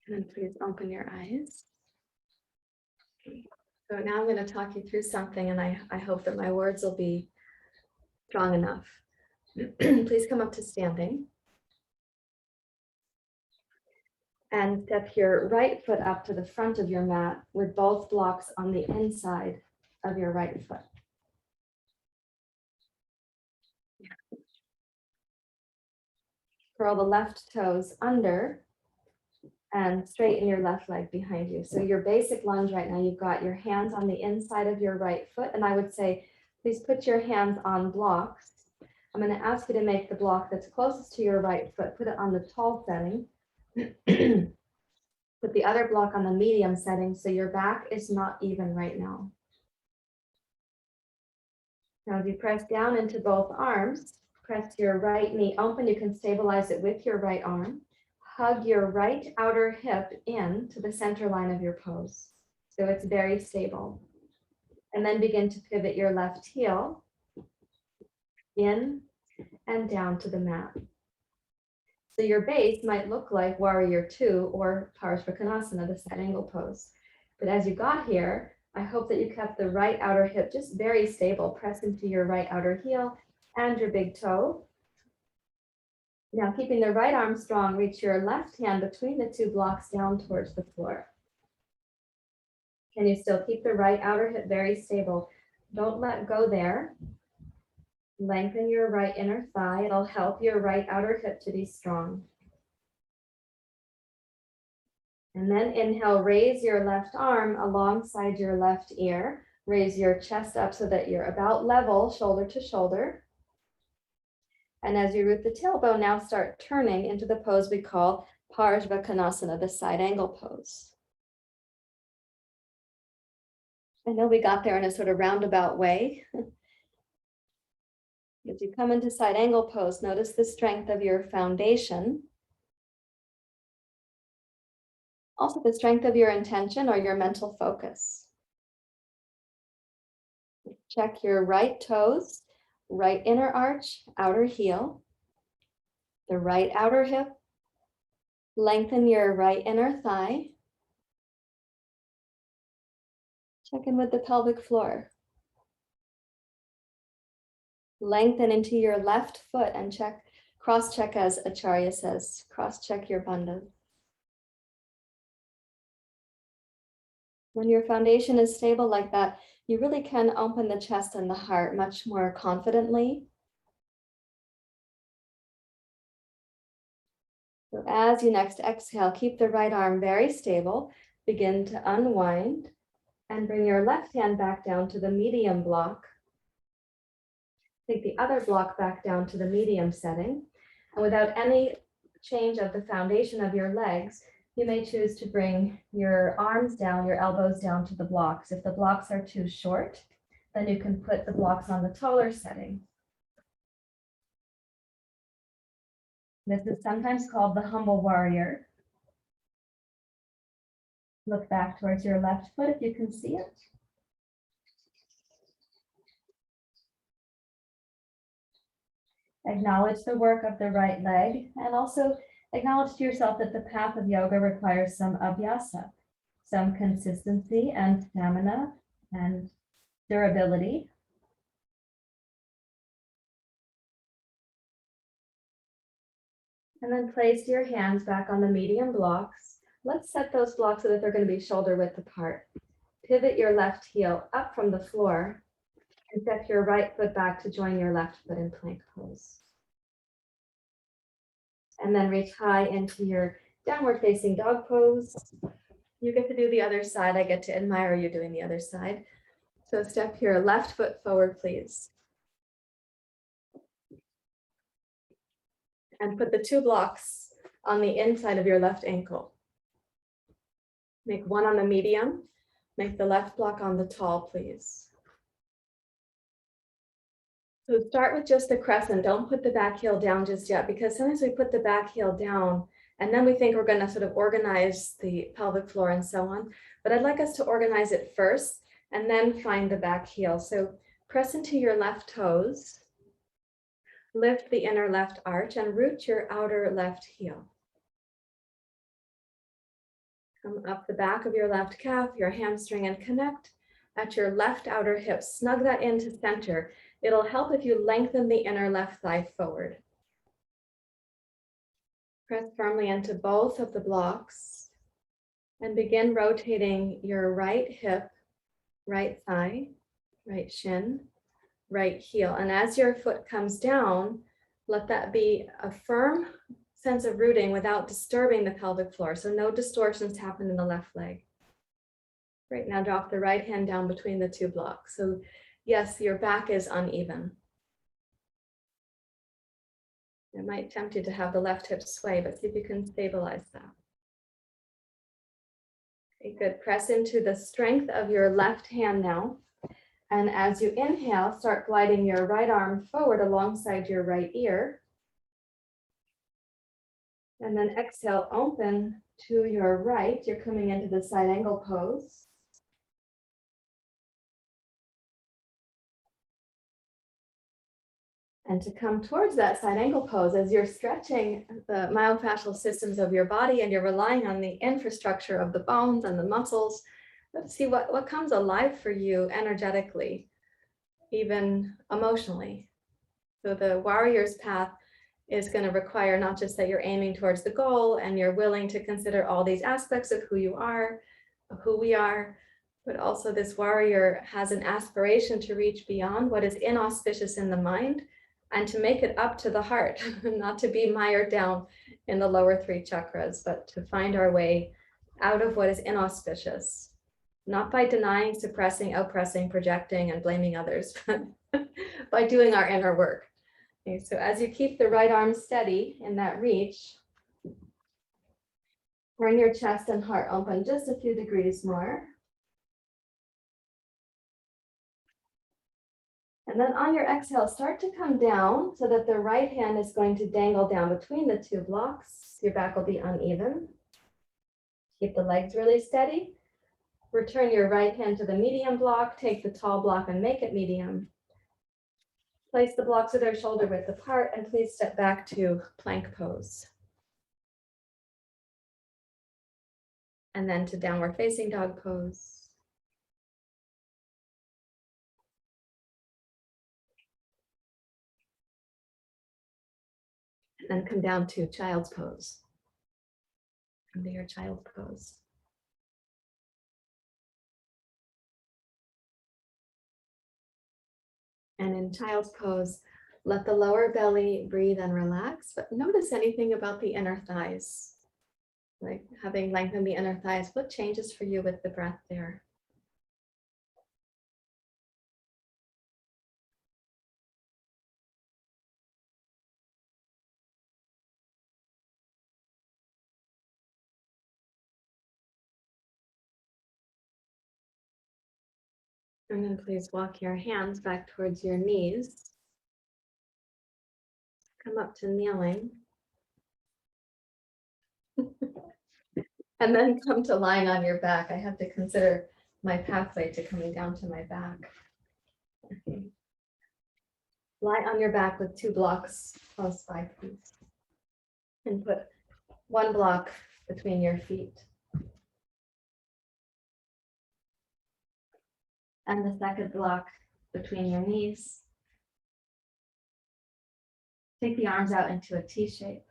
And then please open your eyes. Okay. So now I'm going to talk you through something, and I hope that my words will be strong enough. Please come up to standing. And step your right foot up to the front of your mat with both blocks on the inside of your right foot. Curl the left toes under and straighten your left leg behind you. So your basic lunge right now, you've got your hands on the inside of your right foot. And I would say, please put your hands on blocks. I'm going to ask you to make the block that's closest to your right foot, put it on the tall setting. Put the other block on the medium setting so your back is not even right now. Now, as you press down into both arms, press your right knee open. You can stabilize it with your right arm. Hug your right outer hip in to the center line of your pose. So it's very stable. And then begin to pivot your left heel in and down to the mat. So your base might look like Warrior Two or Parsvakonasana, the side angle pose. But as you got here, I hope that you kept the right outer hip just very stable. Press into your right outer heel and your big toe. Now, keeping the right arm strong, reach your left hand between the two blocks down towards the floor. Can you still keep the right outer hip very stable? Don't let go there. Lengthen your right inner thigh. It'll help your right outer hip to be strong. And then inhale, raise your left arm alongside your left ear. Raise your chest up so that you're about level, shoulder to shoulder. And as you root the tailbone, now start turning into the pose we call Parjvakanasana, the side angle pose. I know we got there in a sort of roundabout way. As you come into side angle pose, notice the strength of your foundation. Also the strength of your intention or your mental focus. Check your right toes, right inner arch, outer heel, the right outer hip. Lengthen your right inner thigh. Check in with the pelvic floor. Lengthen into your left foot and check, cross-check as Acharya says, cross-check your bandha. When your foundation is stable like that, you really can open the chest and the heart much more confidently. So as you next exhale, keep the right arm very stable. Begin to unwind and bring your left hand back down to the medium block. Take the other block back down to the medium setting. And without any change of the foundation of your legs, you may choose to bring your arms down, your elbows down to the blocks. If the blocks are too short, then you can put the blocks on the taller setting. This is sometimes called the humble warrior. Look back towards your left foot if you can see it. Acknowledge the work of the right leg and also acknowledge to yourself that the path of yoga requires some abhyasa, some consistency and stamina and durability. And then place your hands back on the medium blocks. Let's set those blocks so that they're going to be shoulder width apart. Pivot your left heel up from the floor and step your right foot back to join your left foot in plank pose. And then reach high into your downward facing dog pose. You get to do the other side. I get to admire you doing the other side. So step your left foot forward, please. And put the two blocks on the inside of your left ankle. Make one on the medium. Make the left block on the tall, please. So start with just the crescent. Don't put the back heel down just yet, because sometimes we put the back heel down and then we think we're going to sort of organize the pelvic floor and so on. But I'd like us to organize it first and then find the back heel. So press into your left toes, lift the inner left arch and root your outer left heel. Come up the back of your left calf, your hamstring, and connect at your left outer hip. Snug that into center. It'll help if you lengthen the inner left thigh forward. Press firmly into both of the blocks and begin rotating your right hip, right thigh, right shin, right heel. And as your foot comes down, let that be a firm sense of rooting without disturbing the pelvic floor. So no distortions happen in the left leg. Right now, drop the right hand down between the two blocks. So yes, your back is uneven. It might tempt you to have the left hip sway, but see if you can stabilize that. Okay, good. Press into the strength of your left hand now. And as you inhale, start gliding your right arm forward alongside your right ear. And then exhale, open to your right. You're coming into the side angle pose. And to come towards that side angle pose, as you're stretching the myofascial systems of your body and you're relying on the infrastructure of the bones and the muscles, let's see what comes alive for you energetically, even emotionally. So the warrior's path is going to require not just that you're aiming towards the goal and you're willing to consider all these aspects of who you are, of who we are, but also this warrior has an aspiration to reach beyond what is inauspicious in the mind and to make it up to the heart, not to be mired down in the lower three chakras, but to find our way out of what is inauspicious, not by denying, suppressing, oppressing, projecting, and blaming others, but by doing our inner work. Okay, so as you keep the right arm steady in that reach, bring your chest and heart open just a few degrees more. And then on your exhale, start to come down so that the right hand is going to dangle down between the two blocks. Your back will be uneven. Keep the legs really steady. Return your right hand to the medium block. Take the tall block and make it medium. Place the blocks with their shoulder width apart, and please step back to plank pose. And then to downward facing dog pose. And then come down to child's pose. Come to your child's pose. And in child's pose, let the lower belly breathe and relax, but notice anything about the inner thighs. Like having lengthened the inner thighs, what changes for you with the breath there? And then please walk your hands back towards your knees. Come up to kneeling. And then come to lying on your back. I have to consider my pathway to coming down to my back. Okay. Lie on your back with two blocks close by, please. And put one block between your feet. And the second block between your knees. Take the arms out into a T shape.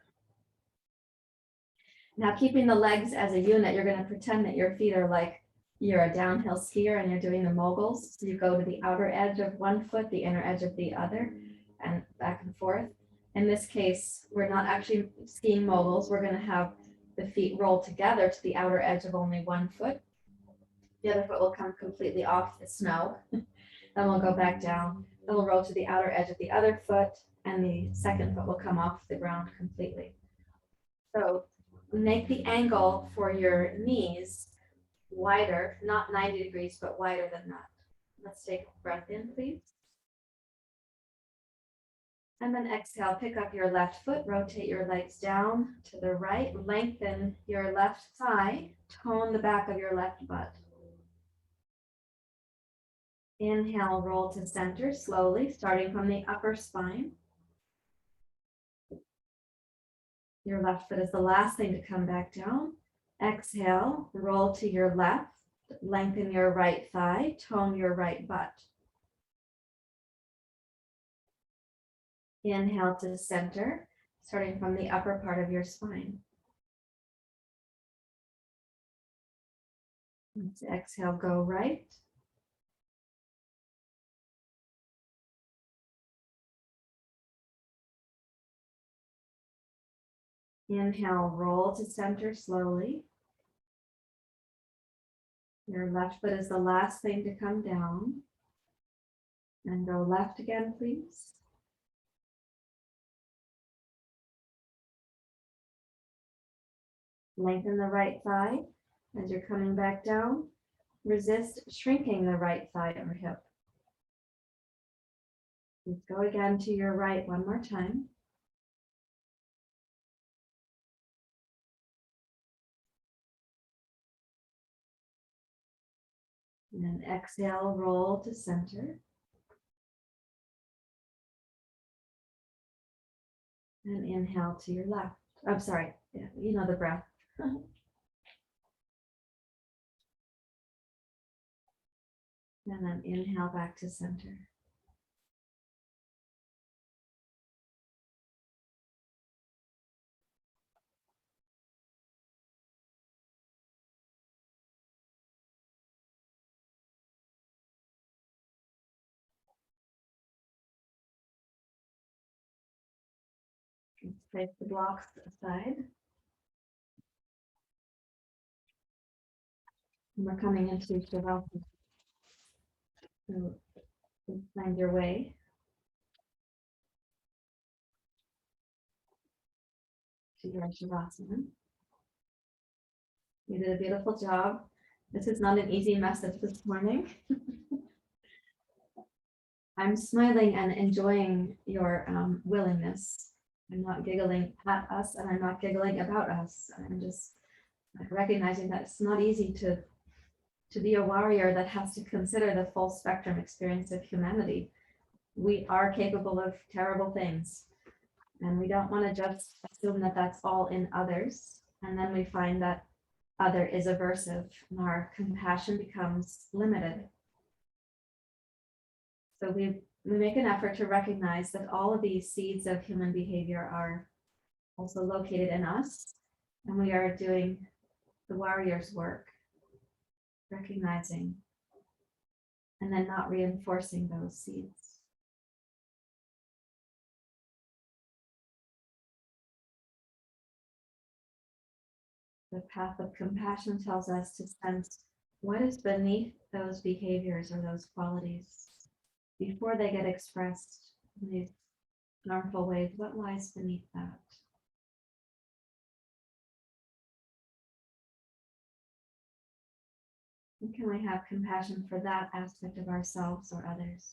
Now, keeping the legs as a unit, you're going to pretend that your feet are like you're a downhill skier and you're doing the moguls. So you go to the outer edge of one foot, the inner edge of the other, and back and forth. In this case, we're not actually skiing moguls. We're going to have the feet roll together to the outer edge of only one foot. The other foot will come completely off the snow. Then we'll go back down. Then we'll roll to the outer edge of the other foot, and the second foot will come off the ground completely. So make the angle for your knees wider, not 90 degrees, but wider than that. Let's take a breath in, please. And then exhale, pick up your left foot, rotate your legs down to the right, lengthen your left thigh, tone the back of your left butt. Inhale, roll to center slowly, starting from the upper spine. Your left foot is the last thing to come back down. Exhale, roll to your left, lengthen your right thigh, tone your right butt. Inhale to center, starting from the upper part of your spine. Exhale, go right. Inhale, roll to center slowly. Your left foot is the last thing to come down. And go left again, please. Lengthen the right thigh as you're coming back down. Resist shrinking the right thigh or hip. Let's go again to your right one more time. And then exhale, roll to center. And inhale to your left. I'm sorry, yeah, you know the breath. And then inhale back to center. Let's place the blocks aside. And we're coming into Shavasana. So find your way. To your Shavasana. You did a beautiful job. This is not an easy message this morning. I'm smiling and enjoying your willingness. I'm not giggling at us and I'm not giggling about us. I'm just recognizing that it's not easy to be a warrior that has to consider the full spectrum experience of humanity. We are capable of terrible things. And we don't want to just assume that that's all in others. And then we find that other is aversive and our compassion becomes limited. So we make an effort to recognize that all of these seeds of human behavior are also located in us. And we are doing the warrior's work, recognizing and then not reinforcing those seeds. The path of compassion tells us to sense what is beneath those behaviors or those qualities before they get expressed in these harmful ways. What lies beneath that? And can we have compassion for that aspect of ourselves or others?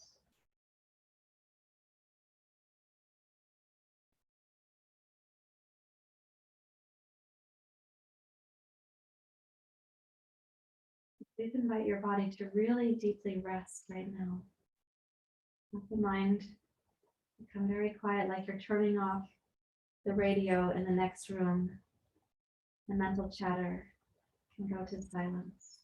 Please invite your body to really deeply rest right now. Let the mind become very quiet, like you're turning off the radio in the next room. The mental chatter can go to silence.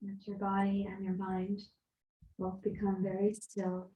Let your body and your mind both become very still.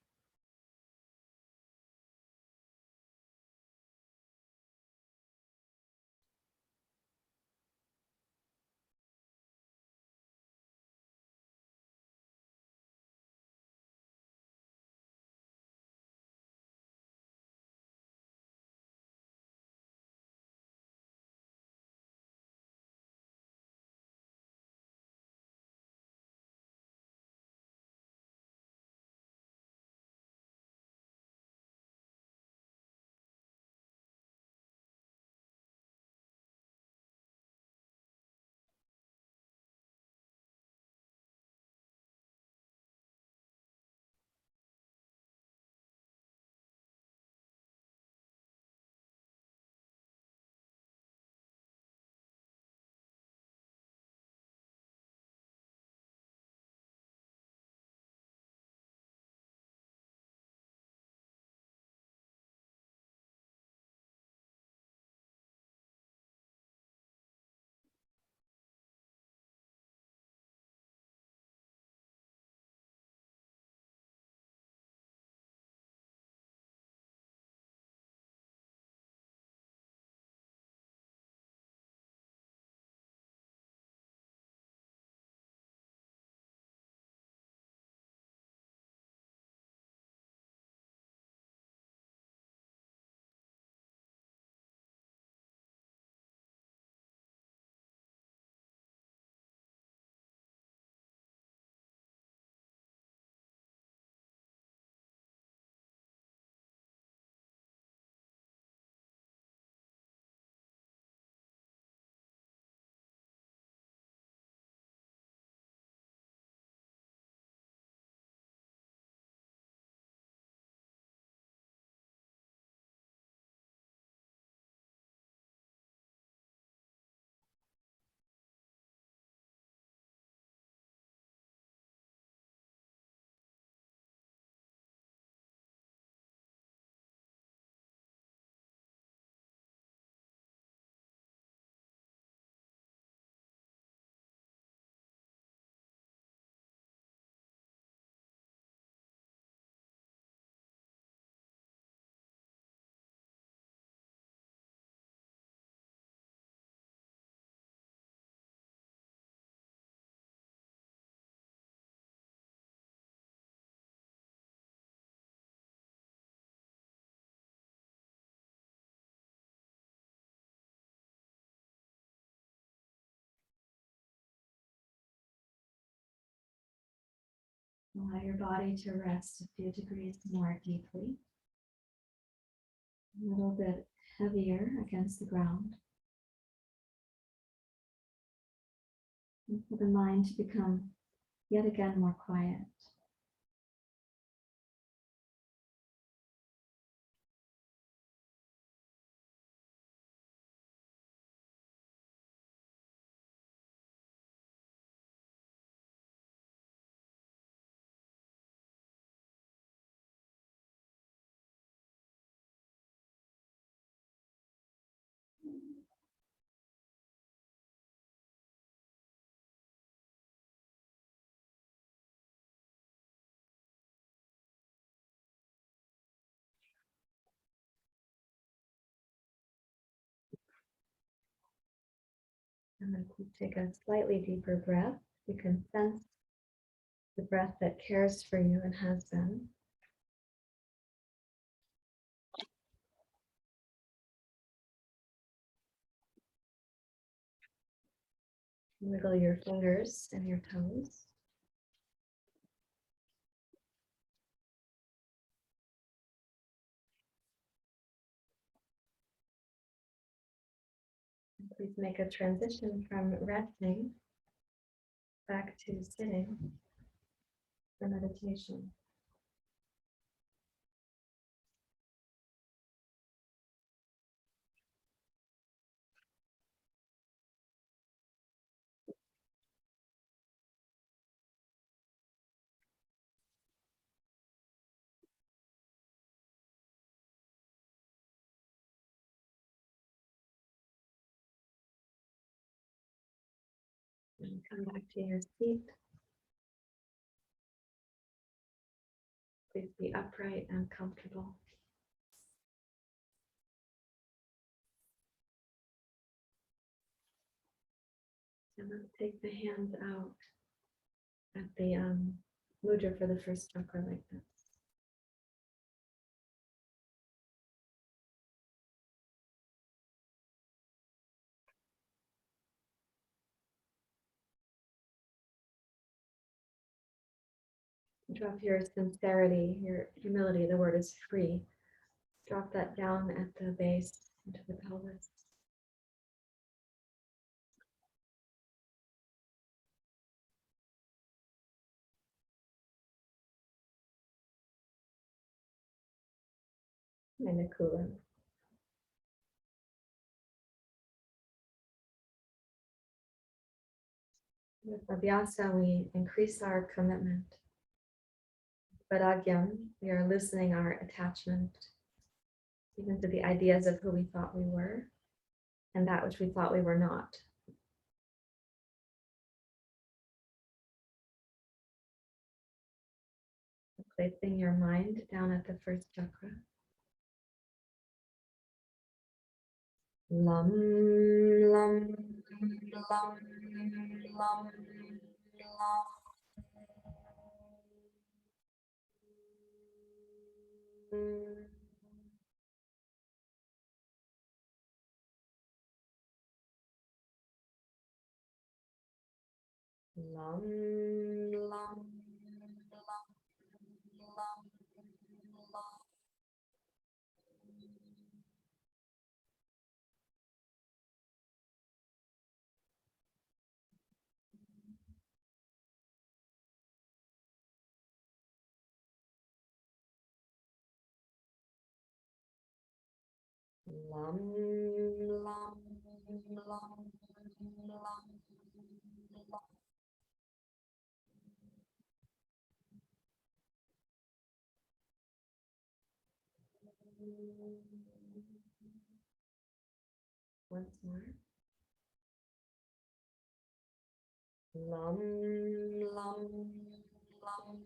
Allow your body to rest a few degrees more deeply. A little bit heavier against the ground. And for the mind to become yet again more quiet. And then take a slightly deeper breath. You can sense the breath that cares for you and has been. Wiggle your fingers and your toes. And please make a transition from resting back to sitting for meditation. And come back to your seat. Please be upright and comfortable. And let's take the hands out at the mudra for the first chakra like this. Drop your sincerity, your humility. The word is free. Drop that down at the base into the pelvis. And a coolant. With abhyasa, we increase our commitment. Vairagyam, we are loosening our attachment, even to the ideas of who we thought we were, and that which we thought we were not. Placing your mind down at the first chakra. Lam, lam, lam, lam, lam. Lam, lam, lam, lam, lam. Lam, lam, lam, lam, lam. Once more. Lam, lam, lam,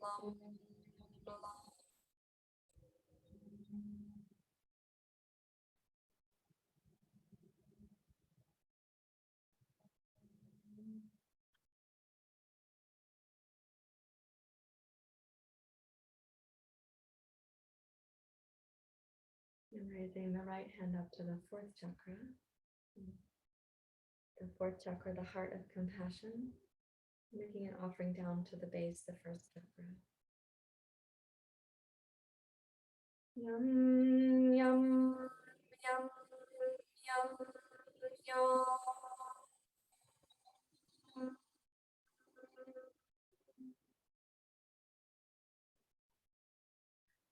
lam, lam. And raising the right hand up to the fourth chakra. The fourth chakra, the heart of compassion. Making an offering down to the base, the first chakra. Yum, yum, yum, yum, yum.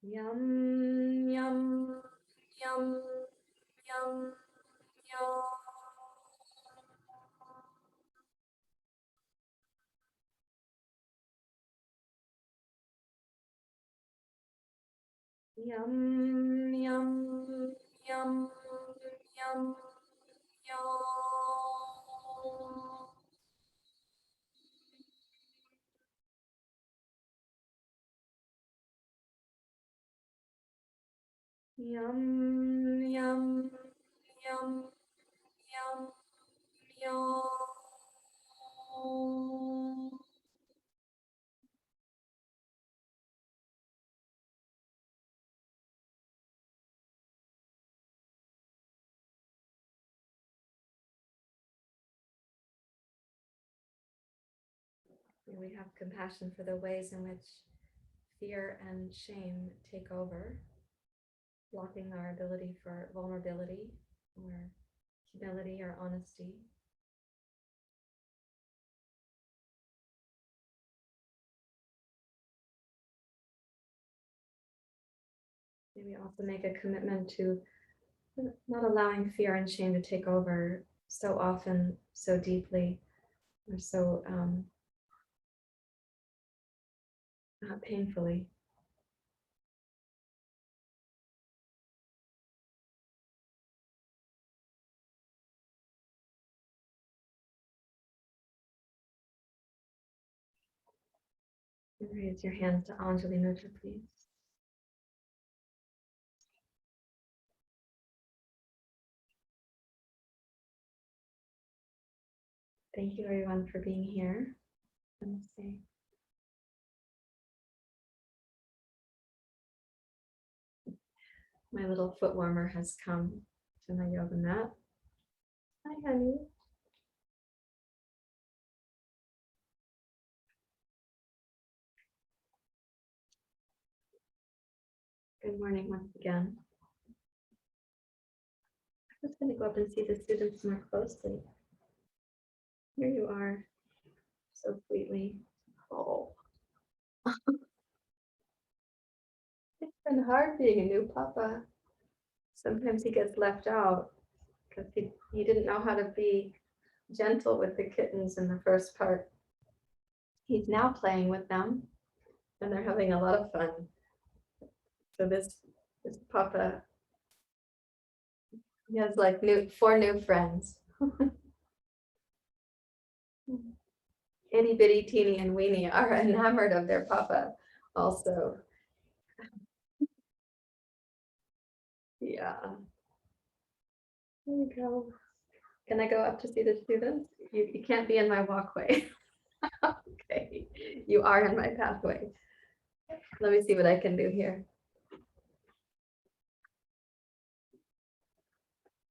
Yum, yum, yum, yum, yum. Yum, yum, yum, yum, yum. Yum, yum, yum, yum, yum. May we have compassion for the ways in which fear and shame take over, blocking our ability for vulnerability or humility or honesty. Maybe also make a commitment to not allowing fear and shame to take over so often, so deeply, or so painfully. And raise your hands to Anjali Mudra, please. Thank you, everyone, for being here. Namaste. My little foot warmer has come to my yoga mat. Hi, honey. Good morning once again. I'm just going to go up and see the students more closely. Here you are, so sweetly. Oh. It's been hard being a new papa. Sometimes he gets left out because he didn't know how to be gentle with the kittens in the first part. He's now playing with them and they're having a lot of fun. So this papa, he has like 4 new friends. Itty bitty, teeny, and weeny are enamored of their papa also. Yeah. There you go. Can I go up to see the students? You can't be in my walkway. Okay, you are in my pathway. Let me see what I can do here.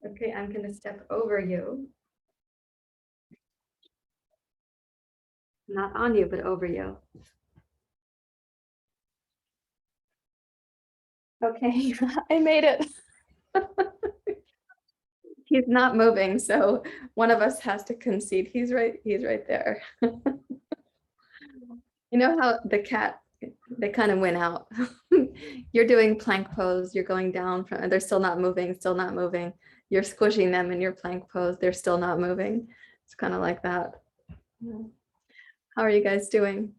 Okay, I'm going to step over you. Not on you, but over you. Okay, I made it. He's not moving, so one of us has to concede. He's right there. You know how the cat, they kind of went out. You're doing plank pose, you're going down from, and they're still not moving, still not moving. You're squishing them in your plank pose, they're still not moving. It's kind of like that. How are you guys doing?